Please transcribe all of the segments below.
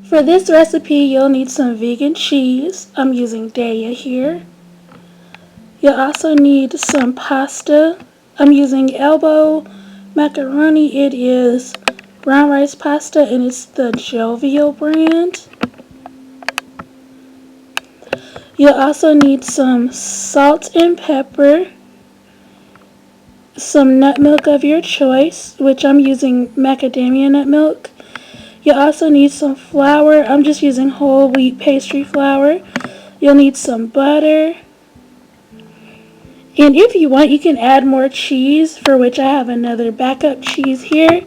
For this recipe, you'll need some vegan cheese. I'm using Daya here. You'll also need some pasta. I'm using Elbow macaroni. It is brown rice pasta and it's the Jovial brand. You'll also need some salt and pepper, some nut milk of your choice, which I'm using macadamia nut milk. You'll also need some flour. I'm just using whole wheat pastry flour. You'll need some butter. And if you want, you can add more cheese, for which I have another backup cheese here.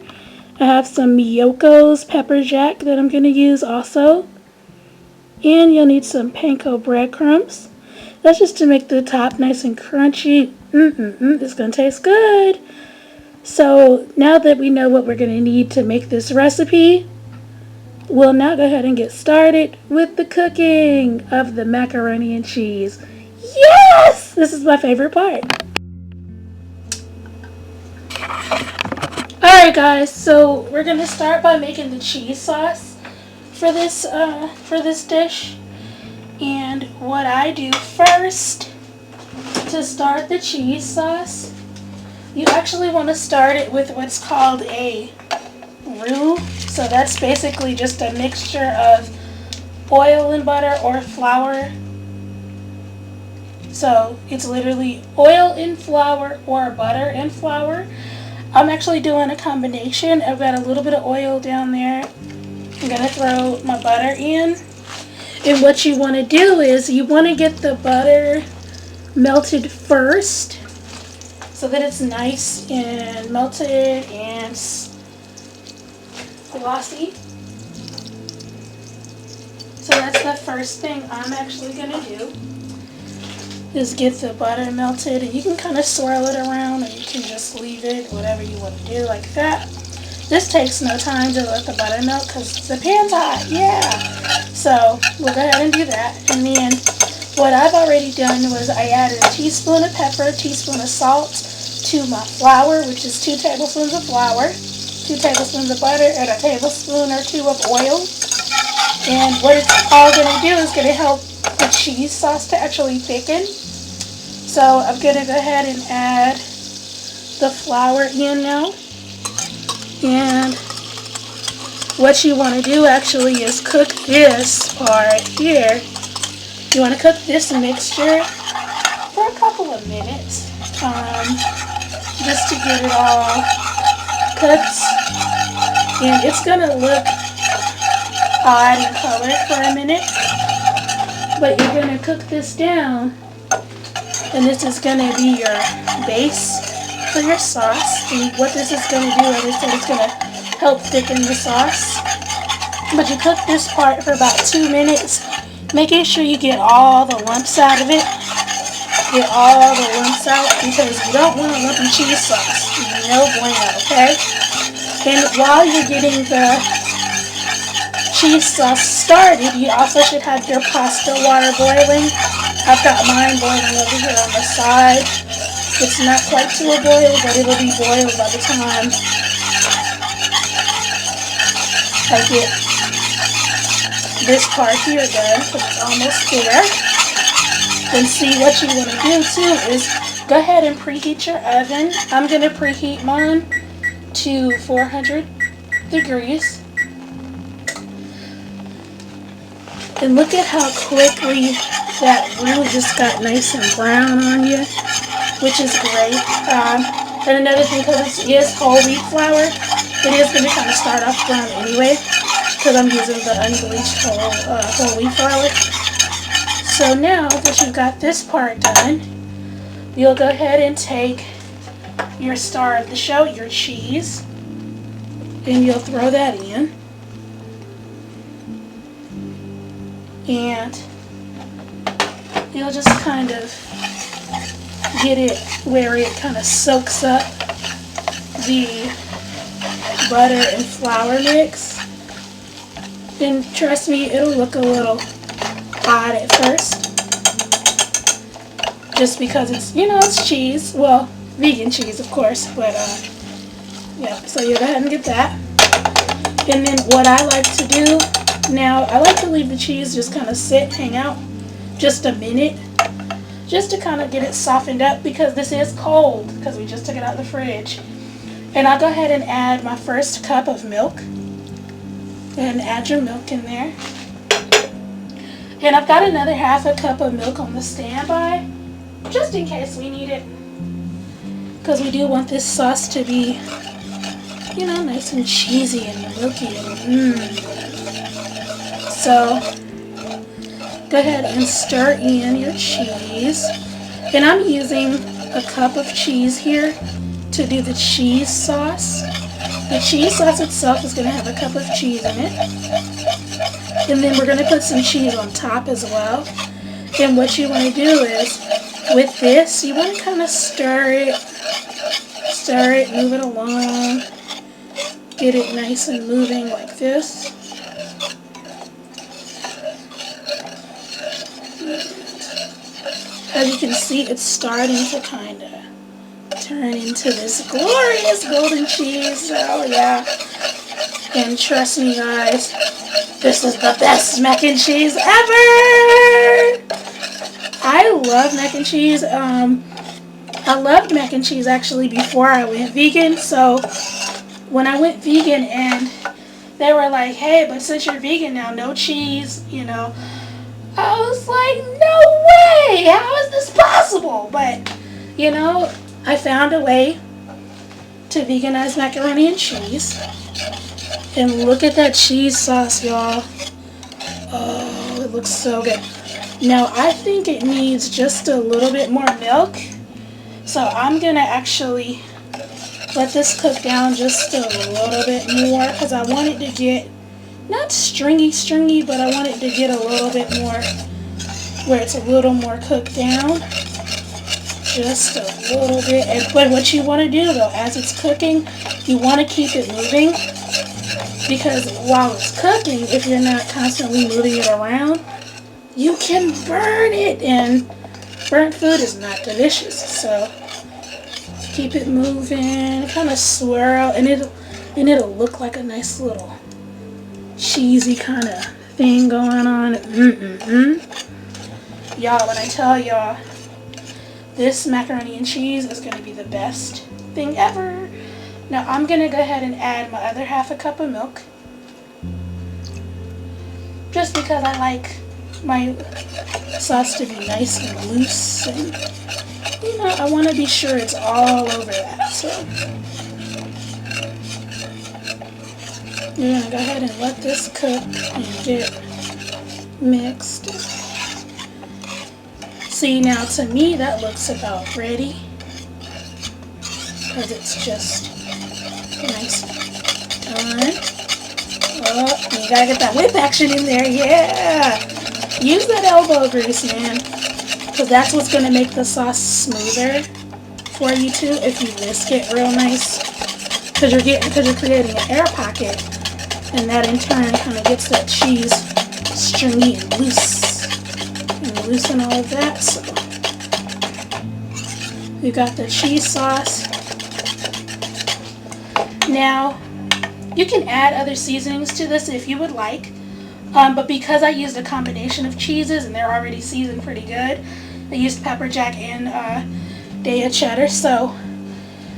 I have some Miyoko's pepper jack that I'm going to use also. And you'll need some panko breadcrumbs. That's just to make the top nice and crunchy. It's going to taste good. So now that we know what we're going to need to make this recipe, we'll now go ahead and get started with the cooking of the macaroni and cheese. Yes! This is my favorite part. Alright guys, so we're going to start by making the cheese sauce for this dish. And what I do first to start the cheese sauce, you actually want to start it with what's called a roux. So that's basically just a mixture of oil and butter or flour. So it's literally oil and flour or butter and flour. I'm actually doing a combination. I've got a little bit of oil down there. I'm going to throw my butter in. And what you want to do is you want to get the butter melted first so that it's nice and melted and glossy. So that's the first thing I'm actually going to do, is get the butter melted. And you can kind of swirl it around, or you can just leave it, whatever you want to do, like that. This takes no time to let the butter melt because the pan's hot, yeah. So we'll go ahead and do that. And then what I've already done was I added a teaspoon of pepper, a teaspoon of salt to my flour, which is 2 tablespoons of flour, 2 tablespoons of butter, and a tablespoon or 2 of oil. And what it's all going to do is going to help the cheese sauce to actually thicken. So I'm going to go ahead and add the flour in now. And what you want to do actually is cook this part here. You want to cook this mixture for a couple of minutes, just to get it all cooked. And it's going to look odd in color for a minute, but you're going to cook this down, and this is going to be your base for your sauce. And what this is going to do, like I said, it's going to help thicken the sauce. But you cook this part for about 2 minutes, making sure you get all the lumps out of it. Get all the lumps out, because you don't want a lumpy cheese sauce. No bueno, okay? And while you're getting the cheese sauce started, you also should have your pasta water boiling. I've got mine boiling over here on the side. It's not quite to a boil, but it'll be boiled by the time I get this part here done, so it's almost there. Then see, what you want to do too is go ahead and preheat your oven. I'm going to preheat mine to 400 degrees. And look at how quickly that roux just got nice and brown on you, which is great. And another thing, because it is whole wheat flour, it is going to kind of start off brown anyway, because I'm using the unbleached whole wheat flour. So now that you've got this part done, you'll go ahead and take your star of the show, your cheese, and you'll throw that in. And you'll just kind of get it where it kind of soaks up the butter and flour mix. And trust me, it'll look a little odd at first, just because it's, you know, it's cheese. Well, vegan cheese, of course, but yeah, so you go ahead and get that. And then what I like to do Now, I like to leave the cheese just kind of hang out just a minute, just to kind of get it softened up because this is cold because we just took it out of the fridge. And I'll go ahead and add my first cup of milk. And add your milk in there. And I've got another half a cup of milk on the standby, just in case we need it. Because we do want this sauce to be, you know, nice and cheesy and milky and So, go ahead and stir in your cheese. And I'm using a cup of cheese here to do the cheese sauce. The cheese sauce itself is going to have a cup of cheese in it. And then we're going to put some cheese on top as well. And what you want to do is, with this, you want to kind of stir it, move it along, get it nice and moving like this. As you can see, it's starting to kind of turn into this glorious golden cheese. Oh yeah. And trust me guys, this is the best mac and cheese ever! I love mac and cheese. I loved mac and cheese actually before I went vegan. So when I went vegan and they were like, hey, but since you're vegan now, no cheese, you know, I was like, no way! How is this possible? But, you know, I found a way to veganize macaroni and cheese. And look at that cheese sauce, y'all. Oh, it looks so good. Now, I think it needs just a little bit more milk. So I'm going to actually let this cook down just a little bit more because I want it to get, not stringy, but I want it to get a little bit more, where it's a little more cooked down. Just a little bit. But what you want to do though, as it's cooking, you want to keep it moving. Because while it's cooking, if you're not constantly moving it around, you can burn it. And burnt food is not delicious. So keep it moving, kind of swirl, and it'll look like a nice little cheesy kind of thing going on. Y'all, when I tell y'all, this macaroni and cheese is going to be the best thing ever. Now I'm going to go ahead and add my other half a cup of milk. Just because I like my sauce to be nice and loose. And, you know, I want to be sure it's all over that. So you're going to go ahead and let this cook and get mixed. See, now to me that looks about ready because it's just nice done. Oh, you gotta get that whip action in there, yeah! Use that elbow grease, man, because that's what's gonna make the sauce smoother for you too if you whisk it real nice, because you're creating an air pocket, and that in turn kind of gets that cheese stringy and loose. And loosen all of that. So we've got the cheese sauce. Now you can add other seasonings to this if you would like, but because I used a combination of cheeses and they're already seasoned pretty good, I used pepper jack and Daya cheddar, so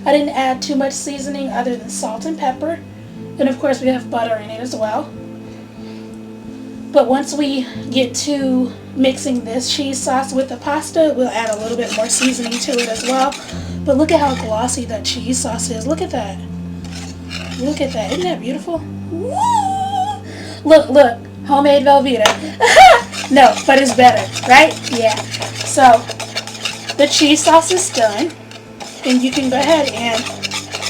I didn't add too much seasoning other than salt and pepper, and of course we have butter in it as well. But once we get to mixing this cheese sauce with the pasta, we'll add a little bit more seasoning to it as well. But look at how glossy that cheese sauce is. Look at that. Look at that. Isn't that beautiful? Woo! Look. Homemade Velveeta. No, but it's better, right? Yeah. So, the cheese sauce is done. And you can go ahead and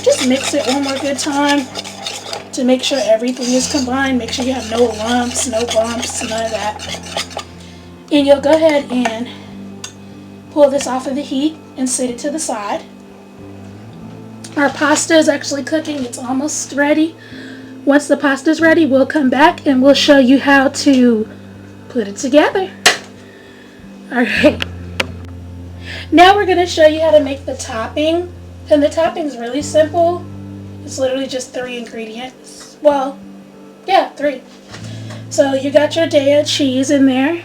just mix it one more good time to make sure everything is combined. Make sure you have no lumps, no bumps, none of that. And you'll go ahead and pull this off of the heat and set it to the side. Our pasta is actually cooking. It's almost ready. Once the pasta is ready, we'll come back and we'll show you how to put it together. Alright. Now we're going to show you how to make the topping. And the topping is really simple. It's literally just 3 ingredients. Well, yeah, 3. So you got your day of cheese in there.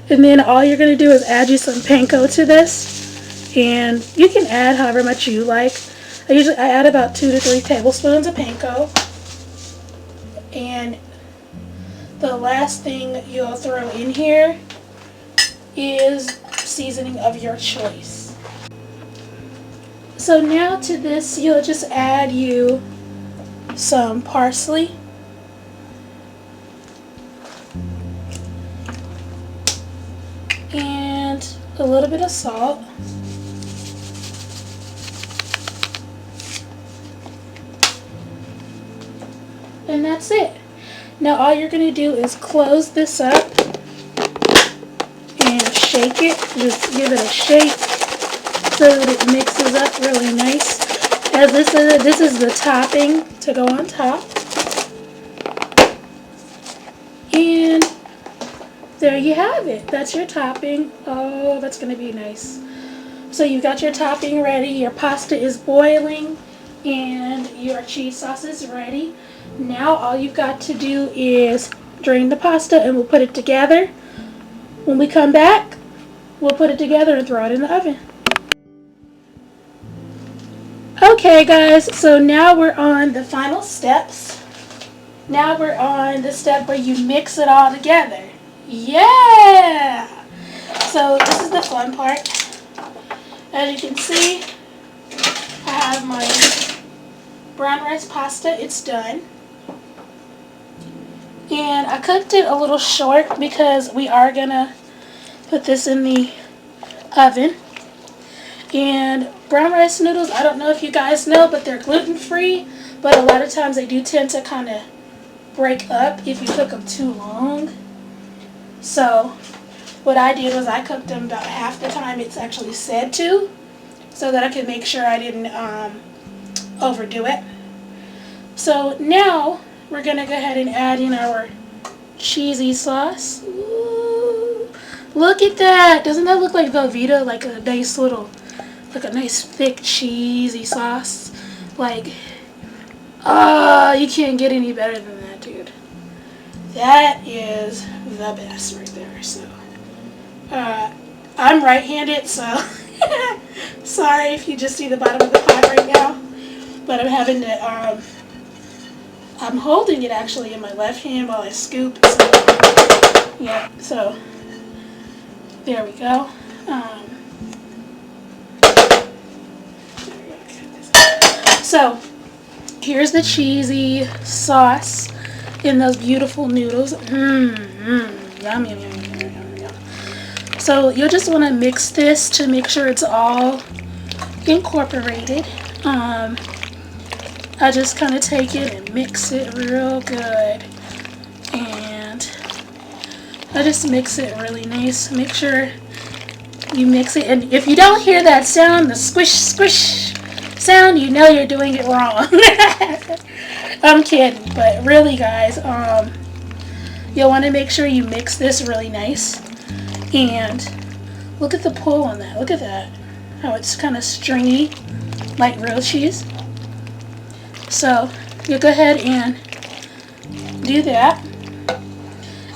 And then all you're going to do is add you some panko to this. And you can add however much you like. I add about 2 to 3 tablespoons of panko. And the last thing you'll throw in here is seasoning of your choice. So now to this you'll just add you some parsley. And a little bit of salt. And that's it. Now all you're going to do is close this up and shake it. Just give it a shake so that it mixes up really nice. As this is the topping to go on top. And there you have it. That's your topping. Oh, that's going to be nice. So you've got your topping ready. Your pasta is boiling and your cheese sauce is ready. Now all you've got to do is drain the pasta and we'll put it together. When we come back, we'll put it together and throw it in the oven. Okay guys, so now we're on the final steps. Now we're on the step where you mix it all together. Yeah! So this is the fun part. As you can see, I have my brown rice pasta. It's done. And I cooked it a little short because we are going to put this in the oven. And brown rice noodles, I don't know if you guys know, but they're gluten-free. But a lot of times they do tend to kind of break up if you cook them too long. So what I did was I cooked them about half the time it's actually said to, so that I could make sure I didn't overdo it. So now we're going to go ahead and add in our cheesy sauce. Ooh, look at that. Doesn't that look like Velveeta? Like a nice little, like a nice thick cheesy sauce. Like, you can't get any better than that, dude. That is the best right there. So, I'm right-handed, so sorry if you just see the bottom of the pot right now. But I'm having to, I'm holding it actually in my left hand while I scoop. So, yeah, so there we go. So here's the cheesy sauce in those beautiful noodles. Yum, yum, yum, yum, yum, yum. So you'll just want to mix this to make sure it's all incorporated. I just kind of take it and mix it real good. And I just mix it really nice. Make sure you mix it. And if you don't hear that sound, the squish, squish sound, you know you're doing it wrong. I'm kidding. But really, guys, you'll want to make sure you mix this really nice. And look at the pull on that. Look at that. How it's kind of stringy, like real cheese. So you go ahead and do that.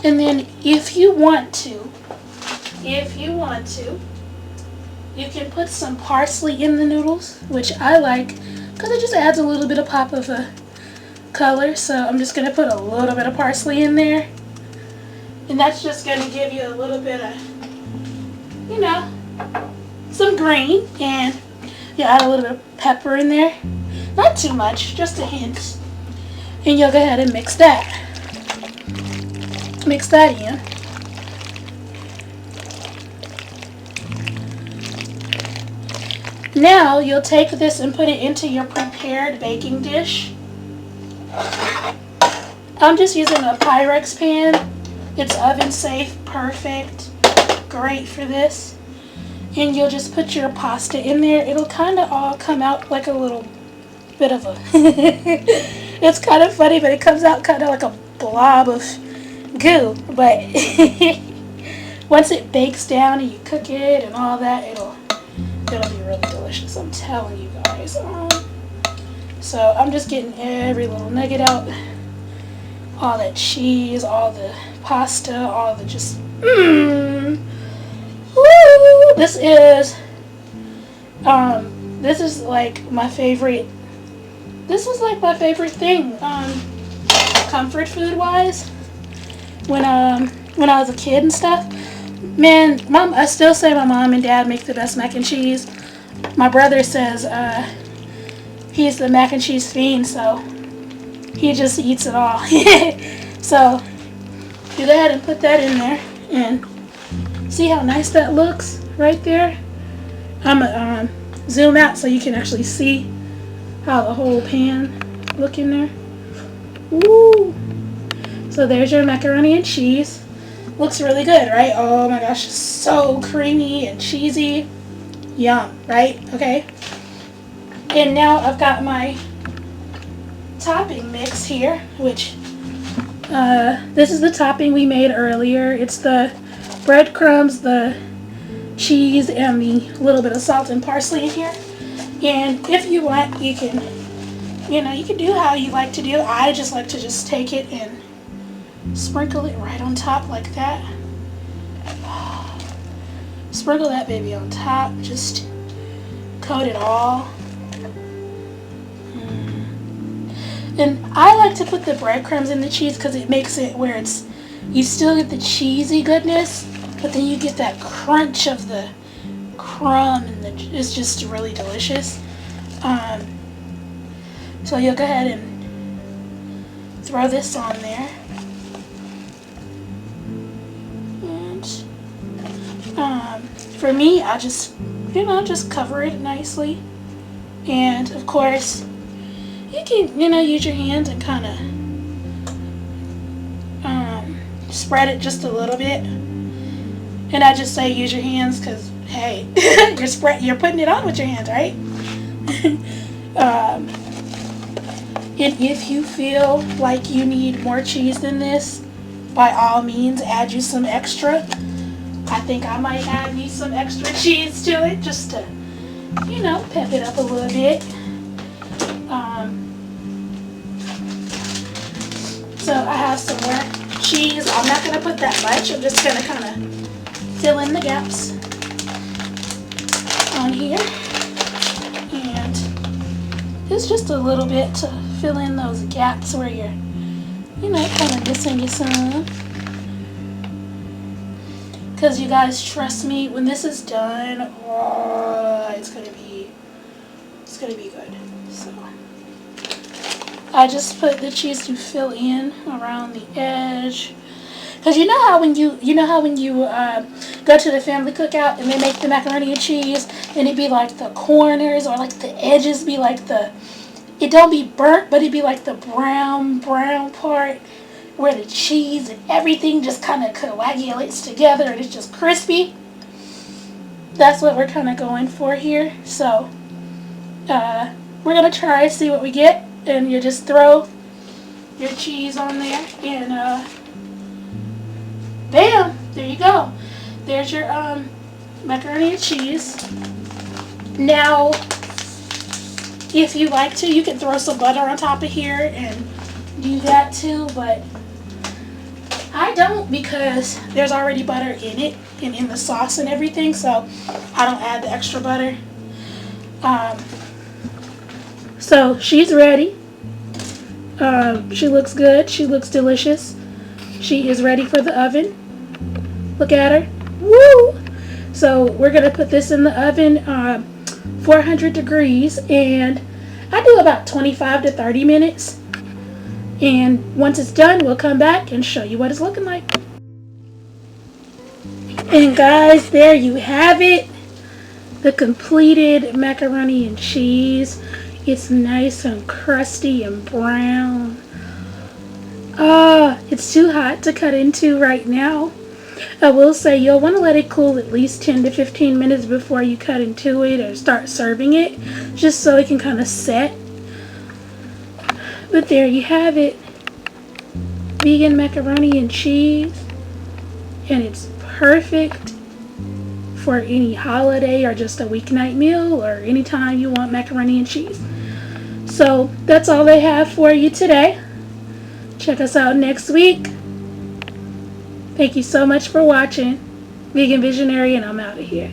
And then if you want to, you can put some parsley in the noodles, which I like because it just adds a little bit of pop of a color. So I'm just going to put a little bit of parsley in there. And that's just going to give you a little bit of, you know, some green. And you add a little bit of pepper in there. Not too much, just a hint. And you'll go ahead and mix that. Mix that in. Now you'll take this and put it into your prepared baking dish. I'm just using a Pyrex pan. It's oven safe, perfect, great for this. And you'll just put your pasta in there. It'll kind of all come out like a little bit of a it's kind of funny, but it comes out kind of like a blob of goo. But once it bakes down and you cook it and all that, it'll be really delicious, I'm telling you guys. So I'm just getting every little nugget out, all that cheese, all the pasta, all the just woo! This is like my favorite. This was like my favorite thing, comfort food wise. When I was a kid and stuff, man, I still say my mom and dad make the best mac and cheese. My brother says he's the mac and cheese fiend, so he just eats it all. So you go ahead and put that in there and see how nice that looks right there. I'm gonna zoom out so you can actually see how the whole pan look in there. Woo! So there's your macaroni and cheese. Looks really good, right? Oh my gosh, it's so creamy and cheesy. Yum, right? Okay. And now I've got my topping mix here, which this is the topping we made earlier. It's the breadcrumbs, the cheese, and the little bit of salt and parsley in here. And if you want, you can do how you like to do. I just like to just take it and sprinkle it right on top like that. Sprinkle that baby on top. Just coat it all. And I like to put the breadcrumbs in the cheese because it makes it where you still get the cheesy goodness, but then you get that crunch of the crumb, and it's just really delicious. So you'll go ahead and throw this on there. And for me, I just cover it nicely. And of course, you can, use your hands and kind of spread it just a little bit. And I just say use your hands because, hey, you're putting it on with your hands, right? And if you feel like you need more cheese than this, by all means, add you some extra. I think I might add me some extra cheese to it just to, pep it up a little bit. So I have some more cheese. I'm not going to put that much. I'm just going to kind of fill in the gaps on here. And it's just a little bit to fill in those gaps where you're, kind of missing some. Because you guys, trust me, when this is done, it's gonna be good. So I just put the cheese to fill in around the edge. Because you know how when you go to the family cookout and they make the macaroni and cheese and it be like the corners or like the edges be like it don't be burnt, but it be like the brown part where the cheese and everything just kind of coagulates together and it's just crispy. That's what we're kind of going for here. So we're going to try see what we get, and you just throw your cheese on there and bam, there you go. There's your macaroni and cheese. Now if you like to, you can throw some butter on top of here and do that too, but I don't because there's already butter in it and in the sauce and everything, so I don't add the extra butter. So she's ready. She looks good. She looks delicious. She is ready for the oven. Look at her. Woo! So we're going to put this in the oven 400 degrees, and I do about 25 to 30 minutes. And once it's done, we'll come back and show you what it's looking like. And guys, there you have it. The completed macaroni and cheese. It's nice and crusty and brown. It's too hot to cut into right now. I will say you'll want to let it cool at least 10 to 15 minutes before you cut into it or start serving it, just so it can kind of set. But there you have it. Vegan macaroni and cheese. And it's perfect for any holiday or just a weeknight meal or anytime you want macaroni and cheese. So that's all they have for you today. Check us out next week. Thank you so much for watching. Vegan Visionary, and I'm out of here.